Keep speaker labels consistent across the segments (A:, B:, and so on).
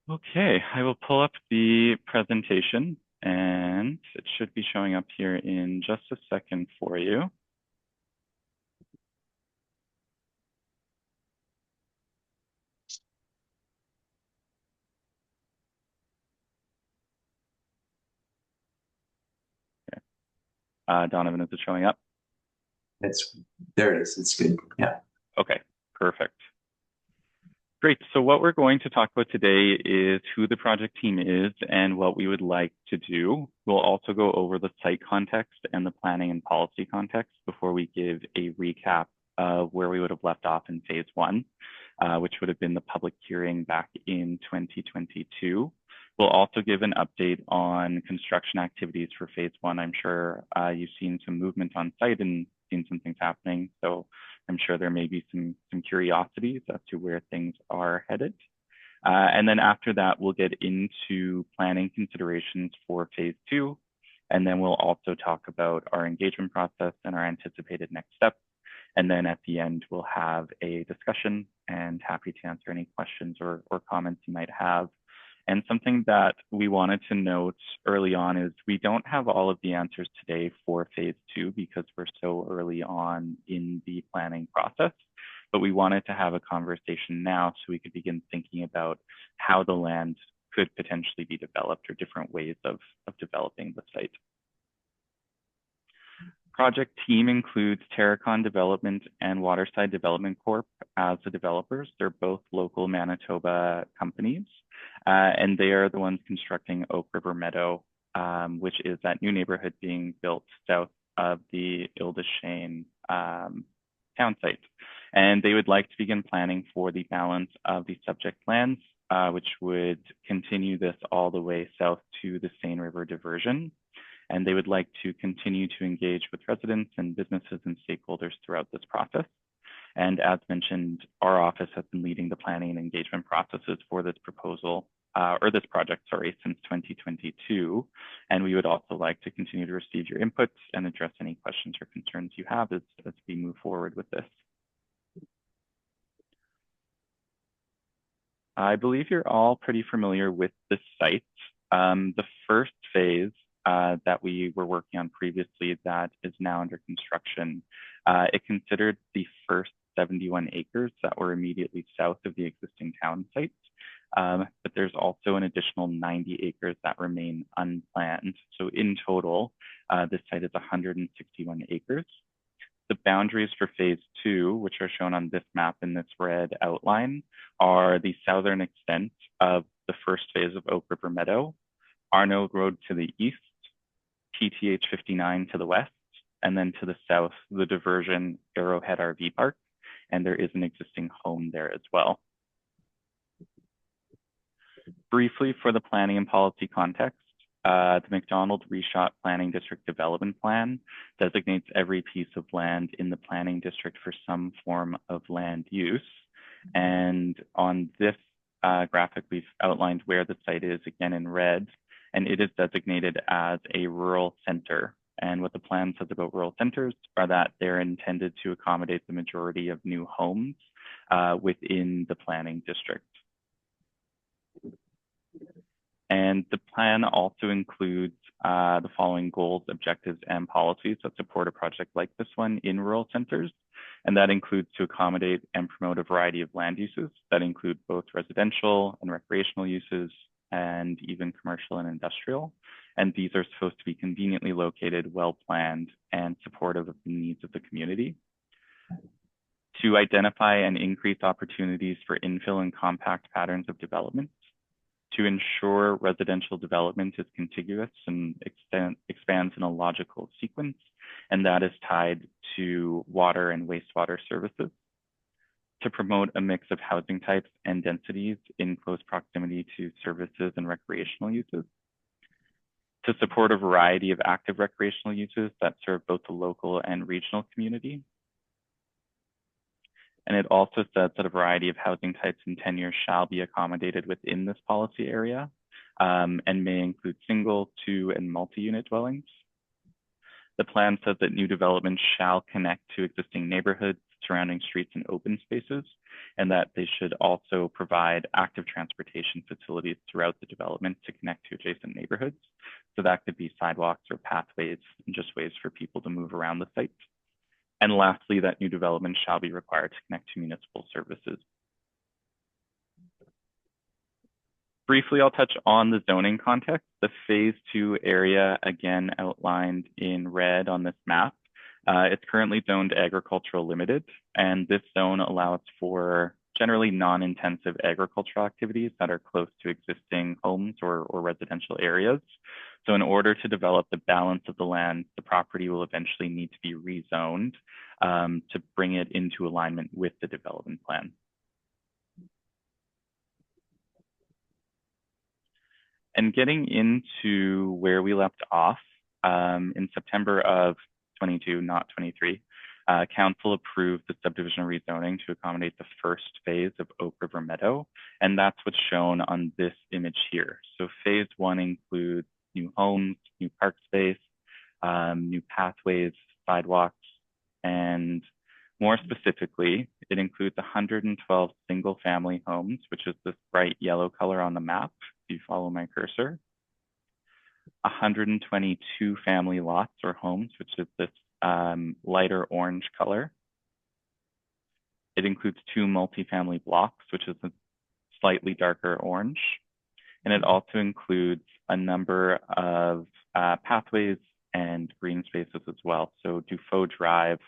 A: Okay, I will pull up the presentation and it should be showing up here in just a second for you. Donovan, is it showing up?
B: There it is. It's good. Yeah.
A: Okay, perfect. Great. So what we're going to talk about today is who the project team is and what we would like to do. We'll also go over the site context and the planning and policy context before we give a recap of where we would have left off in phase one, which would have been the public hearing back in 2022. We'll also give an update on construction activities for phase one. I'm sure you've seen some movement on site and seen some things happening. So I'm sure there may be some curiosities as to where things are headed. And then after that, we'll get into planning considerations for phase two. And then we'll also talk about our engagement process and our anticipated next steps. And then at the end, we'll have a discussion and happy to answer any questions or comments you might have. And something that we wanted to note early on is we don't have all of the answers today for phase two because we're so early on in the planning process. But we wanted to have a conversation now so we could begin thinking about how the land could potentially be developed or different ways of developing the site. Project team includes Terracon Development and Waterside Development Corp as the developers. They're both local Manitoba companies. And they are the ones constructing Oak River Meadow, which is that new neighborhood being built south of the Chênes town site. And they would like to begin planning for the balance of the subject lands, which would continue this all the way south to the Seine River diversion. And they would like to continue to engage with residents and businesses and stakeholders throughout this process. And as mentioned, our office has been leading the planning and engagement processes for this proposal, or this project, sorry, since 2022. And we would also like to continue to receive your inputs and address any questions or concerns you have as we move forward with this. I believe you're all pretty familiar with the site. The first phase that we were working on previously that is now under construction, it considered the first 71 acres that were immediately south of the existing town site. But there's also an additional 90 acres that remain unplanned. So in total, this site is 161 acres. The boundaries for phase two, which are shown on this map in this red outline, are the southern extent of the first phase of Oak River Meadow, Arnaud Road to the east, PTH 59 to the west, and then to the south, the diversion Arrowhead RV Park, and there is an existing home there as well. Briefly, for the planning and policy context, the McDonald Reshot Planning District Development Plan designates every piece of land in the planning district for some form of land use. And on this graphic, we've outlined where the site is, again in red, and it is designated as a rural center. And what the plan says about rural centers are that they're intended to accommodate the majority of new homes within the planning district. And the plan also includes the following goals, objectives, and policies that support a project like this one in rural centers. And that includes to accommodate and promote a variety of land uses that include both residential and recreational uses and even commercial and industrial. And these are supposed to be conveniently located, well-planned, and supportive of the needs of the community. To identify and increase opportunities for infill and compact patterns of development, to ensure residential development is contiguous and expands in a logical sequence, and that is tied to water and wastewater services. To promote a mix of housing types and densities in close proximity to services and recreational uses. To support a variety of active recreational uses that serve both the local and regional community. And it also says that a variety of housing types and tenures shall be accommodated within this policy area and may include single, two, and multi-unit dwellings. The plan says that new developments shall connect to existing neighborhoods surrounding streets and open spaces, and that they should also provide active transportation facilities throughout the development to connect to adjacent neighborhoods. So that could be sidewalks or pathways and just ways for people to move around the site. And lastly, that new development shall be required to connect to municipal services. Briefly, I'll touch on the zoning context. The phase 2 area, again outlined in red on this map. It's currently zoned agricultural limited, and this zone allows for generally non-intensive agricultural activities that are close to existing homes or residential areas. So in order to develop the balance of the land, the property will eventually need to be rezoned to bring it into alignment with the development plan. And getting into where we left off, in September of 22, not 23, Council approved the subdivision rezoning to accommodate the first phase of Oak River Meadow, and that's what's shown on this image here. So phase 1 includes new homes, new park space, new pathways, sidewalks, and more specifically, it includes 112 single-family homes, which is this bright yellow color on the map, if you follow my cursor. 122 family lots or homes, which is this lighter orange color. It includes 2 multifamily blocks, which is a slightly darker orange. And it also includes a number of pathways and green spaces as well. So Dufault Drive,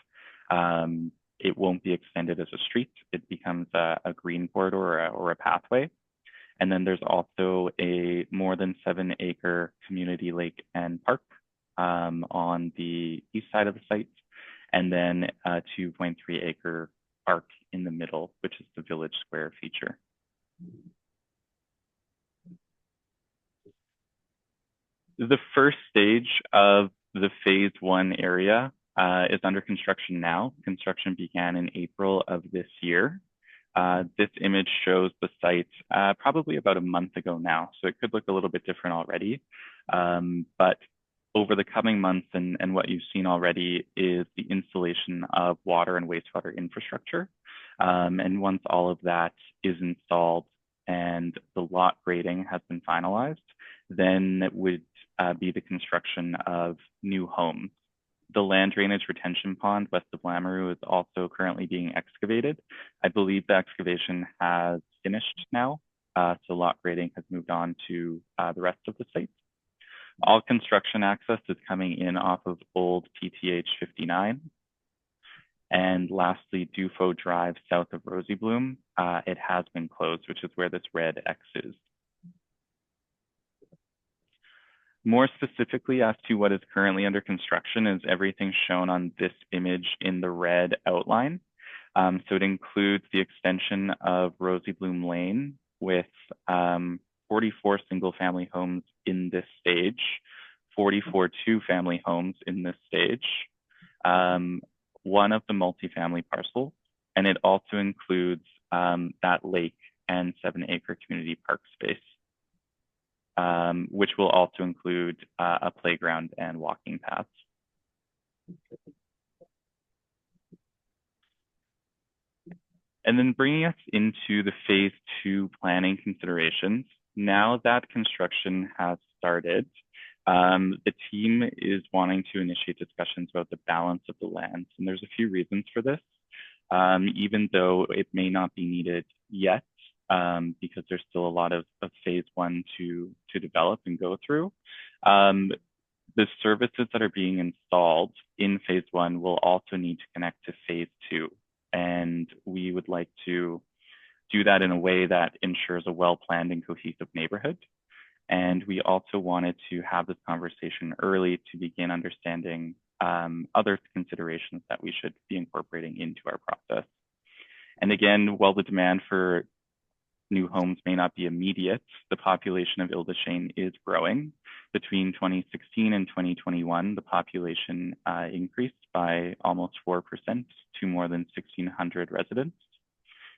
A: it won't be extended as a street. It becomes a green corridor or a pathway. And then there's also a more than 7-acre community lake and park on the east side of the site, and then a 2.3-acre park in the middle, which is the village square feature. The first stage of the phase 1 area is under construction now. Construction began in April of this year. This image shows the site probably about a month ago now, so it could look a little bit different already. But over the coming months and what you've seen already is the installation of water and wastewater infrastructure. And once all of that is installed and the lot grading has been finalized, then it would be the construction of new homes. The land drainage retention pond west of Lamoureux is also currently being excavated. I believe the excavation has finished now, so lot grading has moved on to the rest of the site. All construction access is coming in off of old PTH 59. And lastly, Dufault Drive south of Rosy Bloom, it has been closed, which is where this red X is. More specifically as to what is currently under construction is everything shown on this image in the red outline. So it includes the extension of Rosy Bloom Lane with 44 single-family homes in this stage, 44 two-family homes in this stage, 1 of the multifamily parcels, and it also includes that lake and 7-acre community park space. Which will also include a playground and walking paths. And then bringing us into the phase 2 planning considerations. Now that construction has started, the team is wanting to initiate discussions about the balance of the lands. And there's a few reasons for this, even though it may not be needed yet. Because there's still a lot of phase 1 to develop and go through. The services that are being installed in phase 1 will also need to connect to phase 2. And we would like to do that in a way that ensures a well-planned and cohesive neighborhood. And we also wanted to have this conversation early to begin understanding other considerations that we should be incorporating into our process. And again, while the demand for new homes may not be immediate, the population of Ile-des-Chênes is growing. Between 2016 and 2021, the population increased by almost 4% to more than 1,600 residents.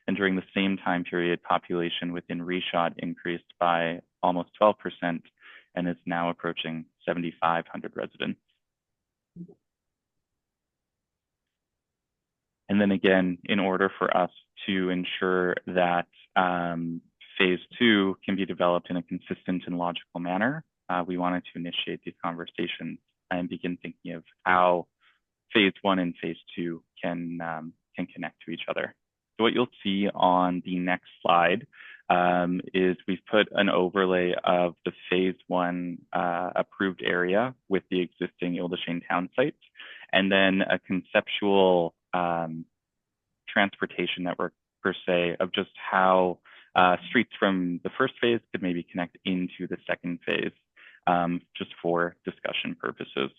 A: And during the same time period, population within Richard increased by almost 12% and is now approaching 7,500 residents. And then again, in order for us to ensure that phase two can be developed in a consistent and logical manner, we wanted to initiate these conversations and begin thinking of how phase one and phase two can connect to each other. So what you'll see on the next slide is we've put an overlay of the phase one approved area with the existing Ile des Chênes town site, and then a conceptual transportation network per se of just how streets from the first phase could maybe connect into the second phase, just for discussion purposes.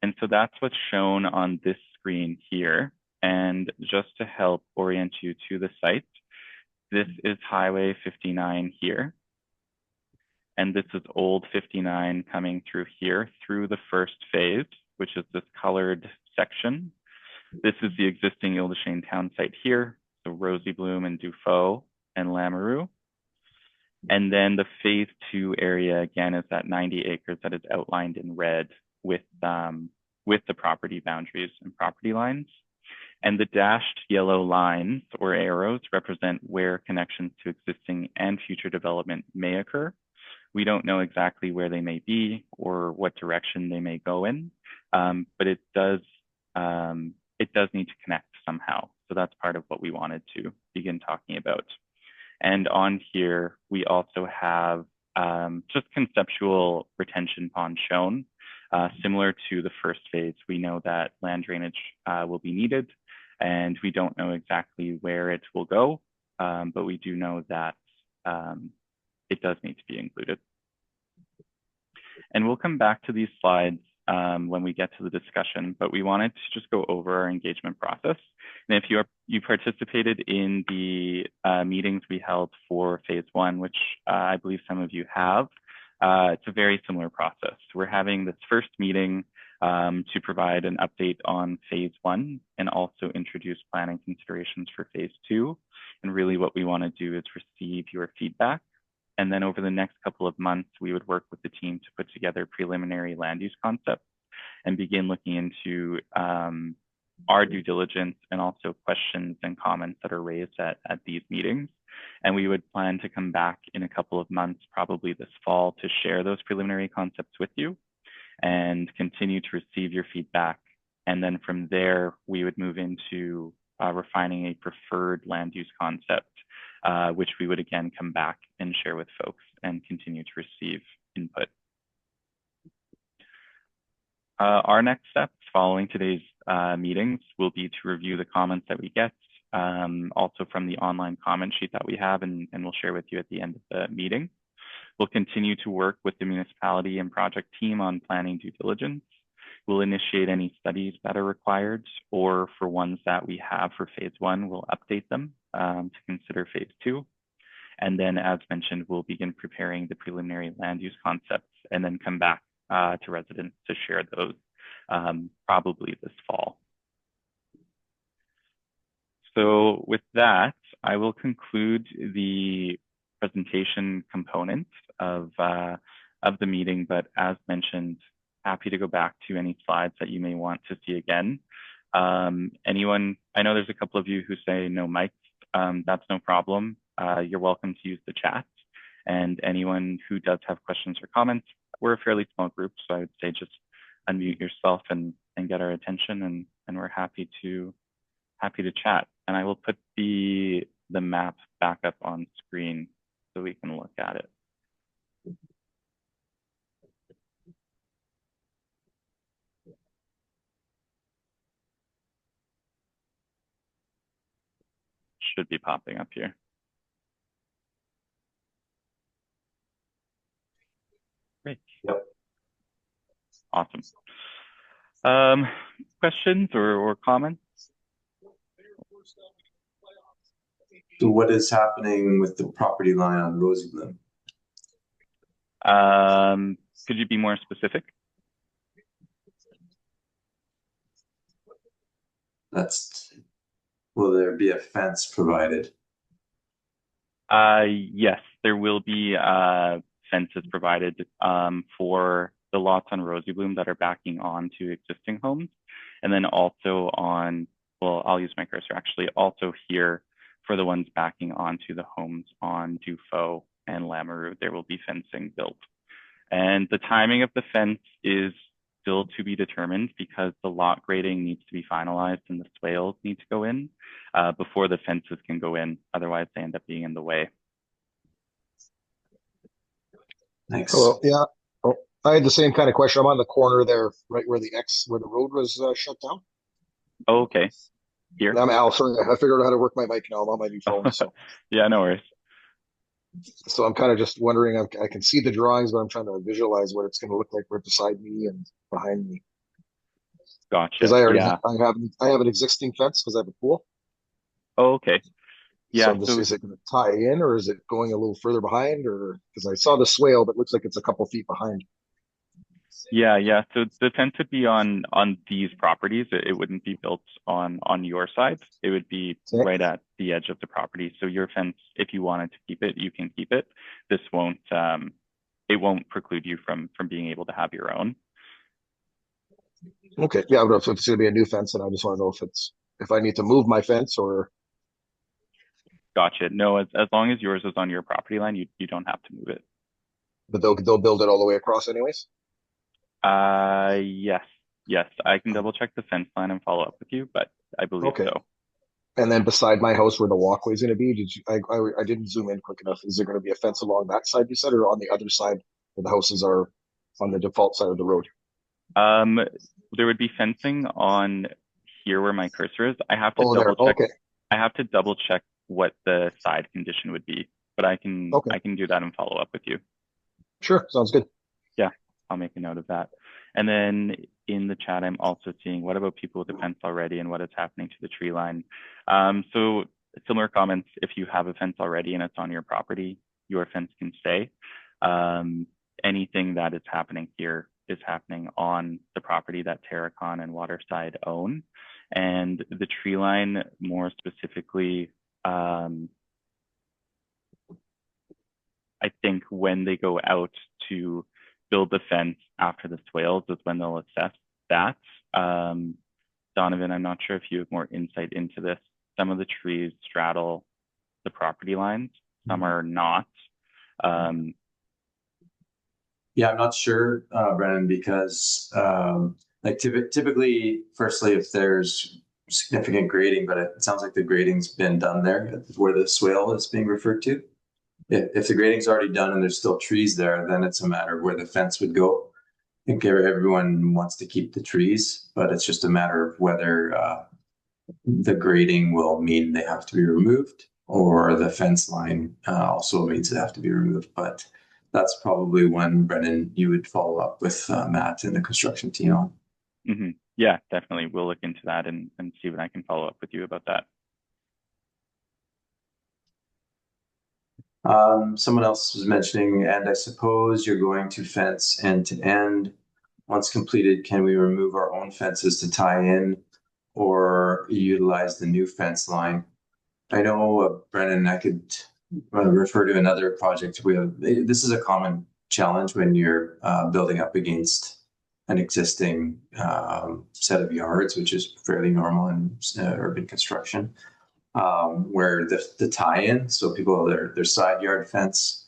A: And so that's what's shown on this screen here. And just to help orient you to the site, this is Highway 59 here. And this is Old 59 coming through here through the first phase, which is this colored section. This is the existing Ile des Chênes town site here. So Rosy Bloom and Dufault and Lamoureux. And then the phase two area, again, is that 90 acres that is outlined in red with the property boundaries and property lines. And the dashed yellow lines or arrows represent where connections to existing and future development may occur. We don't know exactly where they may be or what direction they may go in, but it does need to connect somehow. So that's part of what we wanted to begin talking about. And on here, we also have just conceptual retention ponds shown. Similar to the first phase, we know that land drainage will be needed, and we don't know exactly where it will go, but we do know that it does need to be included. And we'll come back to these slides when we get to the discussion, but we wanted to just go over our engagement process. And if you participated in the meetings we held for phase one, which I believe some of you have, it's a very similar process. We're having this first meeting to provide an update on phase one and also introduce planning considerations for phase two. And really what we want to do is receive your feedback. And then over the next couple of months, we would work with the team to put together preliminary land use concepts and begin looking into our due diligence and also questions and comments that are raised at these meetings. And we would plan to come back in a couple of months, probably this fall, to share those preliminary concepts with you and continue to receive your feedback. And then from there, we would move into refining a preferred land use concept, which we would again come back and share with folks and continue to receive input. Our next steps following today's meetings will be to review the comments that we get, also from the online comment sheet that we have, and we'll share with you at the end of the meeting. We'll continue to work with the municipality and project team on planning due diligence. We'll initiate any studies that are required, or for ones that we have for phase one, we'll update them to consider phase two. And then, as mentioned, we'll begin preparing the preliminary land use concepts and then come back to residents to share those probably this fall. So with that, I will conclude the presentation component of the meeting, but as mentioned, happy to go back to any slides that you may want to see again. Anyone, I know there's a couple of you who say no mics, that's no problem. You're welcome to use the chat. And anyone who does have questions or comments, we're a fairly small group, so I would say just unmute yourself and get our attention, and we're happy to chat. And I will put the map back up on screen so we can look at it. Should be popping up here. Great.
B: Yep.
A: Awesome. Questions or comments?
B: So what is happening with the property line on Rosy Bloom?
A: Could you be more specific?
B: Will there be a fence provided?
A: Yes, there will be fences provided for the lots on Rosy Bloom that are backing on to existing homes. And then also on, well, I'll use my cursor actually, also here for the ones backing onto the homes on Dufault and Lamoureux, there will be fencing built. And the timing of the fence is still to be determined because the lot grading needs to be finalized and the swales need to go in before the fences can go in. Otherwise, they end up being in the way.
B: Thanks.
C: Hello. Yeah. Oh, I had the same kind of question. I'm on the corner there, right where where the road was shut down.
A: Oh, okay. Here.
C: I'm Al. Sorry, I figured out how to work my mic now. I'm on my new phone. So,
A: Yeah, no worries.
C: so I'm kind of just wondering. I can see the drawings, but I'm trying to visualize what it's going to look like right beside me and behind me. Because
A: Gotcha. Yeah.
C: I have an existing fence because I have a pool.
A: Oh, okay.
C: So
A: Yeah.
C: I'm just,
A: So
C: is it going to tie in or is it going a little further behind or because I saw the swale, but it looks like it's a couple feet behind.
A: yeah. So the fence would be on these properties. It wouldn't be built on your side. It would be
C: Okay.
A: right at the edge of the property. So your fence, if you wanted to keep it, you can keep it. This won't it won't preclude you from being able to have your own.
C: Okay. Yeah, but if it's going to be a new fence, and I just want to know if I need to move my fence or
A: Gotcha. No, as long as yours is on your property line, you don't have to move it.
C: but they'll build it all the way across anyways.
A: Yes. Yes. I can double check the fence line and follow up with you, but I believe
C: Okay.
A: so.
C: And then beside my house where the walkway is going to be, I didn't zoom in quick enough. Is there going to be a fence along that side you said, or on the other side where the houses are on the default side of the road?
A: There would be fencing on here where my cursor is. I have to
C: Oh, there.
A: double check.
C: Okay.
A: I have to double check what the side condition would be, but I can
C: Okay.
A: do that and follow up with you.
C: Sure. Sounds good.
A: Yeah, I'll make a note of that. And then in the chat, I'm also seeing what about people with a fence already and what is happening to the tree line. So similar comments, if you have a fence already and it's on your property, your fence can stay. Anything that is happening here is happening on the property that Terracon and Waterside own. And the tree line, more specifically, I think when they go out to build the fence after the swales is when they'll assess that. Donovan, I'm not sure if you have more insight into this. Some of the trees straddle the property lines, some are not.
B: Yeah, I'm not sure, Brennan, because like typically, firstly, if there's significant grading, but it sounds like the grading's been done there where the swale is being referred to. If the grading's already done and there's still trees there, then it's a matter of where the fence would go. I think everyone wants to keep the trees, but it's just a matter of whether the grading will mean they have to be removed or the fence line also means they have to be removed. But that's probably when, Brennan, you would follow up with Matt and the construction team on.
A: Mm-hmm. Yeah, definitely. We'll look into that and see when I can follow up with you about that.
B: Someone else was mentioning, and I suppose you're going to fence end to end. Once completed, can we remove our own fences to tie in or utilize the new fence line? I know, Brennan, I could refer to another project. This is a common challenge when you're building up against an existing set of yards, which is fairly normal in urban construction, where the tie-in, so people their side yard fence.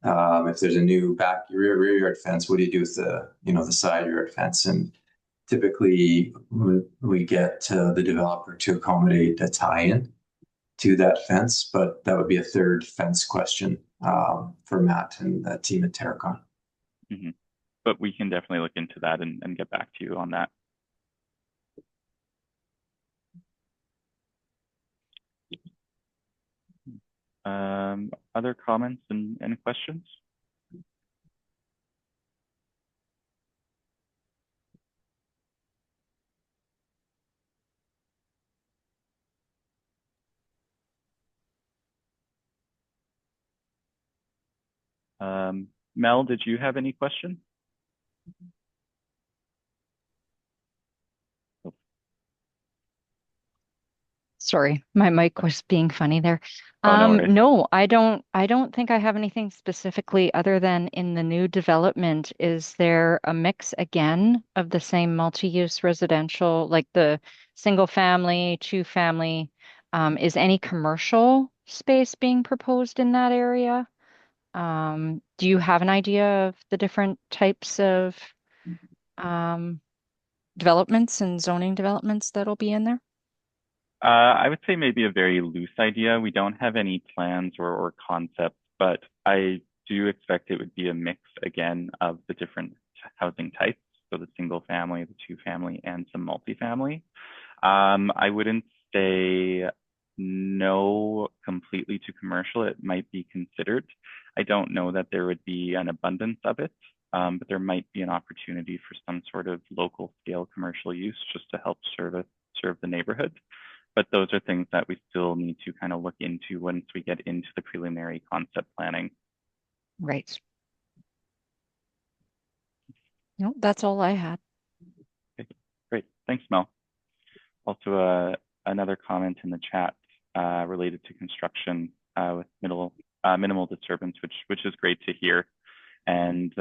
B: If there's a new rear yard fence, what do you do with the side yard fence? And typically, we get the developer to accommodate a tie-in to that fence, but that would be a third fence question for Matt and the team at Terracon.
A: Mm-hmm. But we can definitely look into that and get back to you on that. Other comments and questions? Mel, did you have any question?
D: Sorry, my mic was being funny there.
A: Oh, no worries.
D: No, I don't think I have anything specifically other than in the new development. Is there a mix again of the same multi-use residential, like the single family, two family? Is any commercial space being proposed in that area? Do you have an idea of the different types of um, developments and zoning developments that'll be in there?
A: I would say maybe a very loose idea. We don't have any plans or concepts, but I do expect it would be a mix again of the different housing types. So the single family, the two family, and some multifamily. I wouldn't say no completely to commercial. It might be considered. I don't know that there would be an abundance of it, but there might be an opportunity for some sort of local scale commercial use just to help serve the neighborhood. But those are things that we still need to kind of look into once we get into the preliminary concept planning.
D: Right. No, that's all I had.
A: Okay, great. Thanks, Mel. Also, another comment in the chat related to construction with minimal disturbance, which is great to hear. And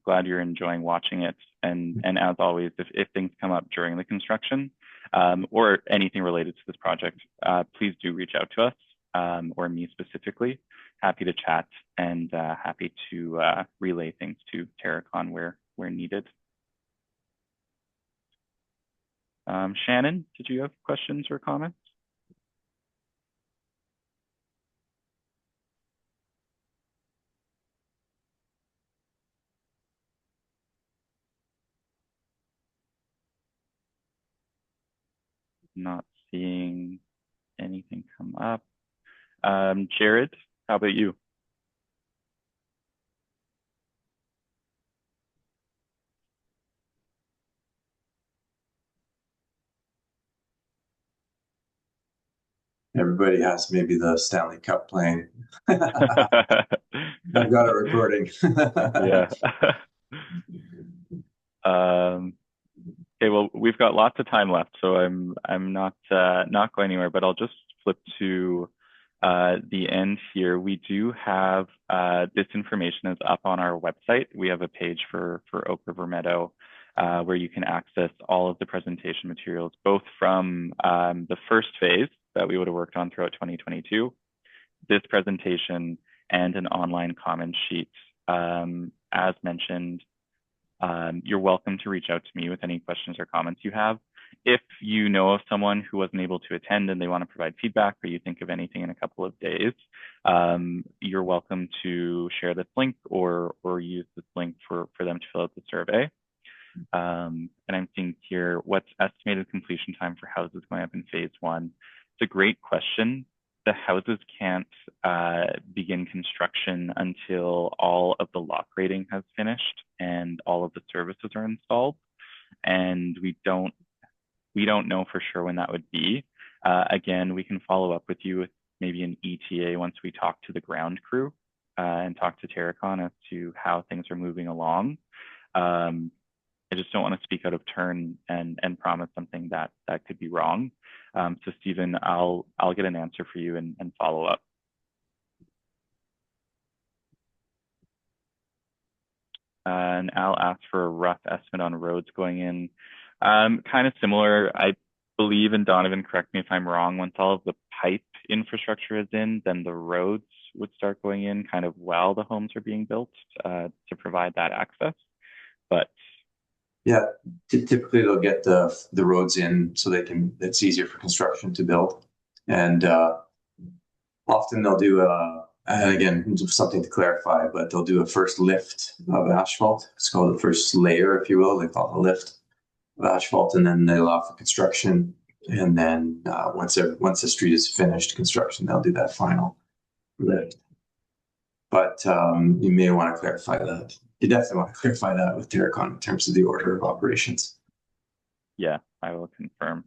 A: glad you're enjoying watching it. And as always, if things come up during the construction or anything related to this project, please do reach out to us or me specifically. Happy to chat and happy to relay things to Terracon where needed. Shannon, did you have questions or comments? Not seeing anything come up. Jared, how about you?
B: Everybody has maybe the Stanley Cup playing. I've got it recording.
A: Yeah. Okay, well, we've got lots of time left, so I'm not going anywhere, but I'll just flip to the end here. We do have this information is up on our website. We have a page for Oak River Meadow where you can access all of the presentation materials, both from the first phase that we would have worked on throughout 2022, this presentation, and an online comment sheet. As mentioned, you're welcome to reach out to me with any questions or comments you have. If you know of someone who wasn't able to attend and they want to provide feedback, or you think of anything in a couple of days, you're welcome to share this link or use this link for them to fill out the survey. And I'm seeing here, what's estimated completion time for houses going up in phase one? It's a great question. The houses can't begin construction until all of the lock rating has finished and all of the services are installed. And we don't know for sure when that would be. Again, we can follow up with you with maybe an ETA once we talk to the ground crew and talk to Terracon as to how things are moving along. I just don't want to speak out of turn and promise something that could be wrong. So Stephen, I'll get an answer for you and follow up. And I'll ask for a rough estimate on roads going in. Kind of similar, I believe, and Donovan, correct me if I'm wrong, once all of the pipe infrastructure is in, then the roads would start going in kind of while the homes are being built to provide that access. But
B: yeah, typically they'll get the roads in so it's easier for construction to build. And often they'll do and again, something to clarify, but they'll do a first lift of asphalt. It's called the first layer, if you will. They call it a lift of asphalt, and then they allow for construction. And then once the street is finished construction, they'll do that final lift. But you may want to clarify that. You definitely want to clarify that with Terracon in terms of the order of operations.
A: Yeah, I will confirm.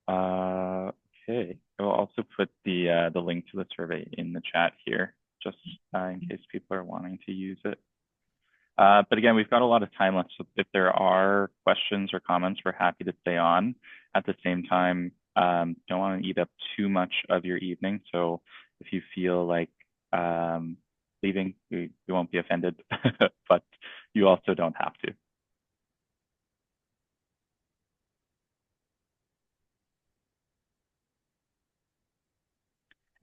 A: Okay, I will also put the link to the survey in the chat here, just in case people are wanting to use it. But again, we've got a lot of time left. So if there are questions or comments, we're happy to stay on. At the same time, don't want to eat up too much of your evening. So if you feel like leaving, we won't be offended, but you also don't have to.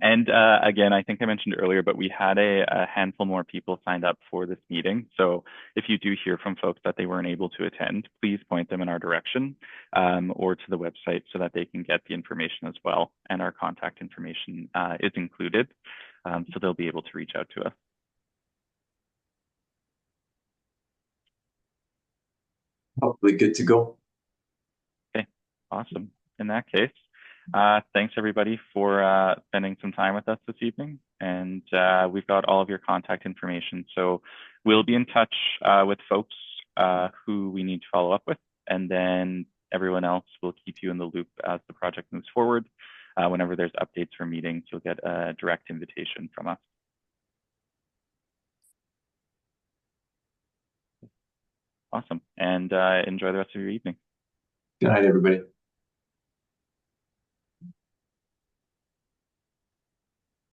A: And again, I think I mentioned earlier, but we had a handful more people signed up for this meeting. So if you do hear from folks that they weren't able to attend, please point them in our direction or to the website so that they can get the information as well. And our contact information is included. So they'll be able to reach out to us.
B: Hopefully good to go.
A: Okay, awesome. In that case, thanks everybody for spending some time with us this evening. And we've got all of your contact information. So we'll be in touch with folks who we need to follow up with. And then everyone else will keep you in the loop as the project moves forward. Whenever there's updates for meetings, you'll get a direct invitation from us. Awesome. And enjoy the rest of your evening.
B: Good night, everybody.